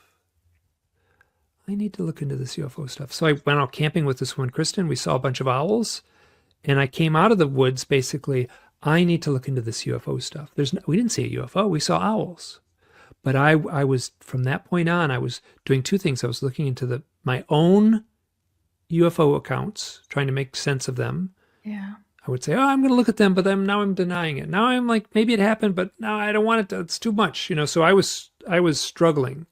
So I went out camping with this woman, Kristen. We saw a bunch of owls, and I came out of the woods basically, I need to look into this UFO stuff. We didn't see a UFO. We saw owls. But I was, from that point on, I was doing two things. I was looking into my own UFO accounts, trying to make sense of them. Yeah. I would say, oh, I'm going to look at them, but then now I'm denying it. Now I'm like, maybe it happened, but now I don't want it to, it's too much, So I was struggling.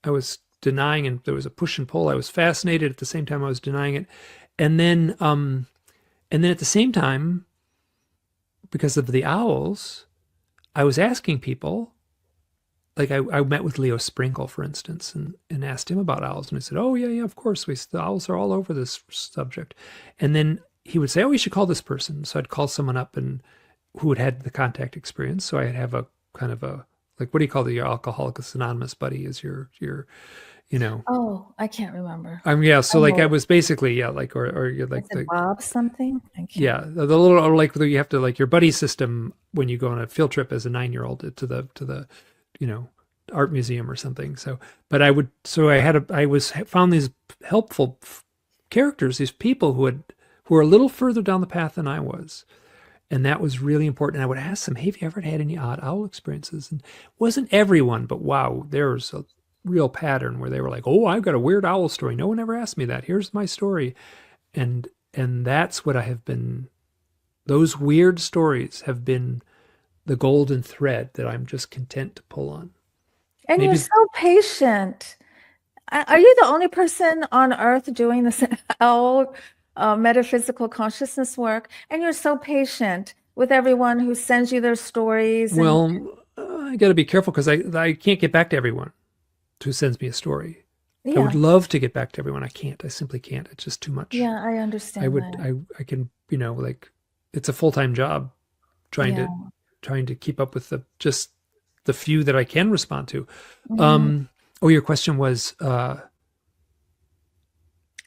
I was denying, and there was a push and pull. I was fascinated, at the same time I was denying it. And then at the same time, because of the owls, I was asking people, like I met with Leo Sprinkle, for instance, and asked him about owls. And I said, oh yeah, of course. The owls are all over this subject. And then he would say, oh, we should call this person. So I'd call someone up who had had the contact experience. So I'd have a kind of a Like, what do you call your Alcoholics Anonymous buddy? Is your you know? Oh, I can't remember. Yeah. So I like I know. was basically, yeah, like, or you're Was like it Bob something? I can't. yeah, the little, or like you have to, like, your buddy system when you go on a field trip as a 9-year-old to the, art museum or something. So, but I found these helpful characters, these people who were a little further down the path than I was. And that was really important. And I would ask them, hey, have you ever had any odd owl experiences? And it wasn't everyone, but wow, there was a real pattern where they were like, oh, I've got a weird owl story. No one ever asked me that. Here's my story. And that's what those weird stories have been the golden thread that I'm just content to pull on. And Maybe- you're so patient. Are you the only person on earth doing this owl metaphysical consciousness work? And you're so patient with everyone who sends you their stories. Well, I got to be careful because I can't get back to everyone who sends me a story. Yeah. I would love to get back to everyone. I can't. I simply can't. It's just too much. Yeah, I understand. I can, like, it's a full-time job trying to keep up with just the few that I can respond to. Mm-hmm. Your question was,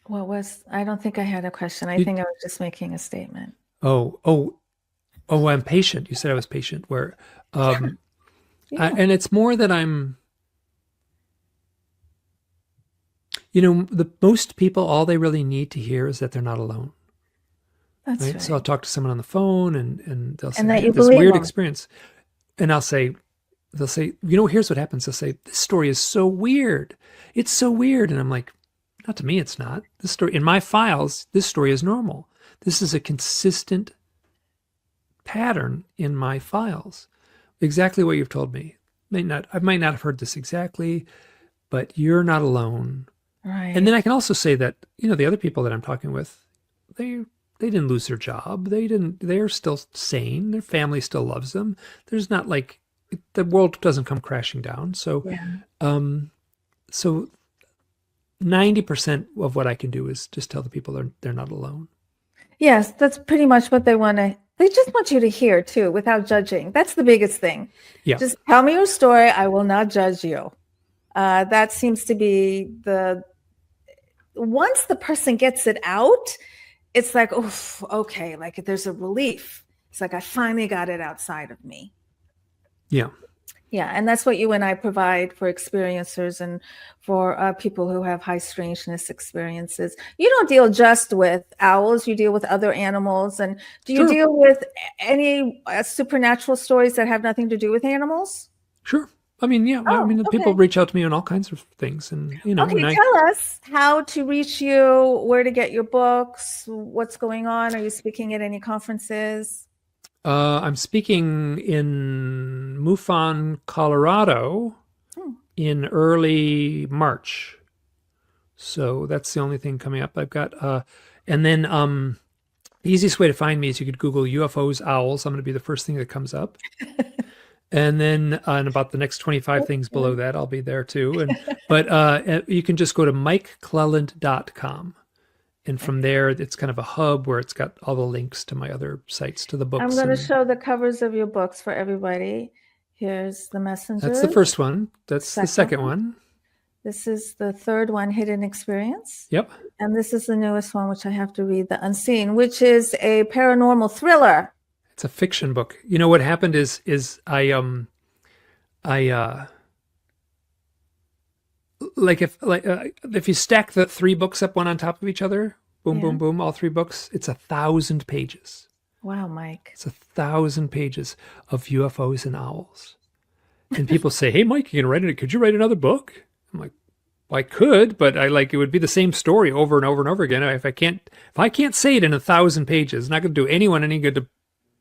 what was, I don't think I had a question. I think I was just making a statement. I'm patient. You said I was patient where, and it's more that I'm, most people, all they really need to hear is that they're not alone. That's right. So I'll talk to someone on the phone and they'll say, that I you had this believe weird them. experience. And they'll say, here's what happens. They'll say, this story is so weird. It's so weird. And I'm like, not to me, it's not. This story, in my files, this story is normal. This is a consistent pattern in my files. Exactly what you've told me. I might not have heard this exactly, but you're not alone. Right. And then I can also say that, the other people that I'm talking with, they didn't lose their job. They're still sane. Their family still loves them. There's not like, the world doesn't come crashing down. So, so 90% of what I can do is just tell the people they're not alone. Yes, that's pretty much what they want to. They just want you to hear too, without judging. That's the biggest thing. Yeah. Just tell me your story. I will not judge you. That seems to be once the person gets it out, it's like, oh, okay. Like there's a relief. It's like, I finally got it outside of me. Yeah. Yeah. And that's what you and I provide for experiencers and for people who have high strangeness experiences. You don't deal just with owls. You deal with other animals. And do you deal with any supernatural stories that have nothing to do with animals? Sure. I mean, yeah. People reach out to me on all kinds of things, and Okay, tell us how to reach you, where to get your books, what's going on. Are you speaking at any conferences? I'm speaking in MUFON, Colorado, in early March. So that's the only thing coming up. I've got, and then the easiest way to find me is you could Google UFOs, owls. I'm going to be the first thing that comes up. And then in about the next 25 things below that, I'll be there too. But you can just go to MikeClelland.com. And from there, it's kind of a hub where it's got all the links to my other sites, to the books. I'm going to show the covers of your books for everybody. Here's The Messenger. That's the first one. That's the second one. This is the third one, Hidden Experience. Yep. And this is the newest one, which I have to read, The Unseen, which is a paranormal thriller. It's a fiction book. What happened is I if you stack the 3 books up one on top of each other, boom, boom, boom, all 3 books, it's 1,000 pages. Wow, Mike. It's 1,000 pages of UFOs and owls. And people say, hey, Mike, could you write another book? I'm like, well, I could, but it would be the same story over and over and over again. If I can't say it in 1,000 pages, it's not going to do anyone any good to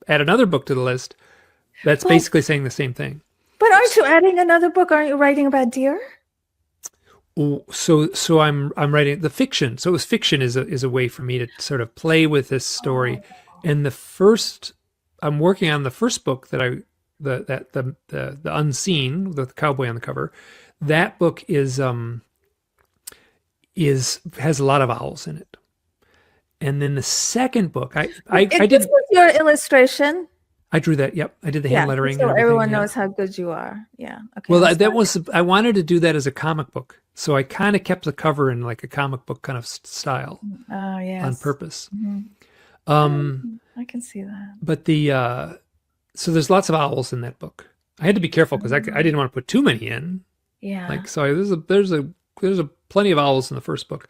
add another book to the list. That's basically saying the same thing. But aren't you adding another book? Aren't you writing about deer? So I'm writing the fiction. So fiction is a way for me to sort of play with this story. And I'm working on the first book that the Unseen, with the cowboy on the cover. That book has a lot of owls in it. And then the second book, I did. This was your illustration I drew that. Yep. I did the hand lettering so and everything. everyone yeah. knows how good you are. Yeah. Okay. Well, that was, I wanted to do that as a comic book. So I kind of kept the cover in like a comic book kind of style Oh, yes. on purpose. I can see that. But so there's lots of owls in that book. I had to be careful because I didn't want to put too many in. Yeah. Like, so there's a plenty of owls in the first book.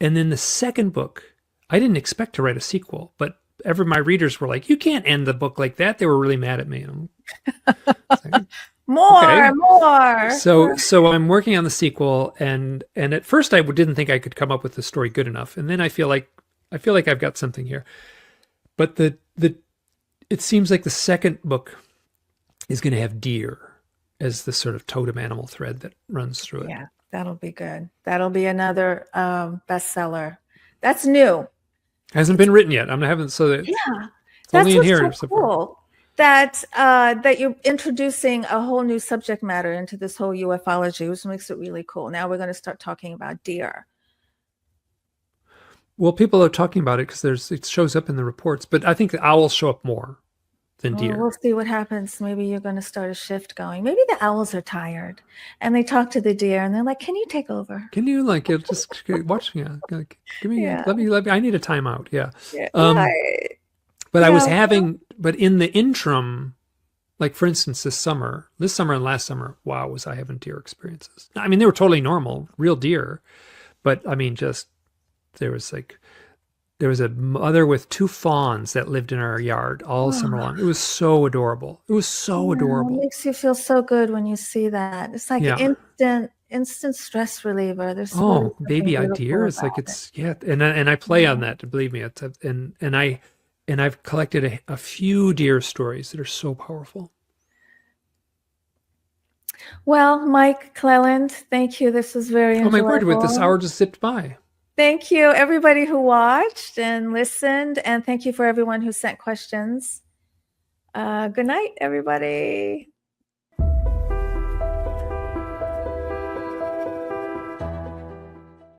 And then the second book, I didn't expect to write a sequel, but my readers were like, you can't end the book like that. They were really mad at me. Like, more. So I'm working on the sequel, and at first I didn't think I could come up with the story good enough, and then I feel like I've got something here. But it seems like the second book is going to have deer as the sort of totem animal thread that runs through it. Yeah, that'll be good. That'll be another bestseller. That's new. Hasn't been written yet. I'm having it's only in here. So cool. That you're introducing a whole new subject matter into this whole ufology, which makes it really cool. Now we're going to start talking about deer. Well, people are talking about it because it shows up in the reports, but I think the owls show up more than deer. We'll see what happens. Maybe you're going to start a shift going. Maybe the owls are tired and they talk to the deer and they're like, "Can you take over? Can you just watch me? Give me, let me. I need a timeout." Yeah. But I was but in the interim, like for instance, this summer and last summer, wow, was I having deer experiences. I mean, they were totally normal, real deer, but I mean, there was a mother with 2 fawns that lived in our yard all summer long. It was so adorable. It was so adorable. It makes you feel so good when you see that. It's like instant stress reliever. There's baby deer. It's like and I play on that. Believe me, and I've collected a few deer stories that are so powerful. Well, Mike Clelland, thank you. This was very enjoyable. Oh my word! With this hour just zipped by. Thank you, everybody who watched and listened, and thank you for everyone who sent questions. Good night, everybody.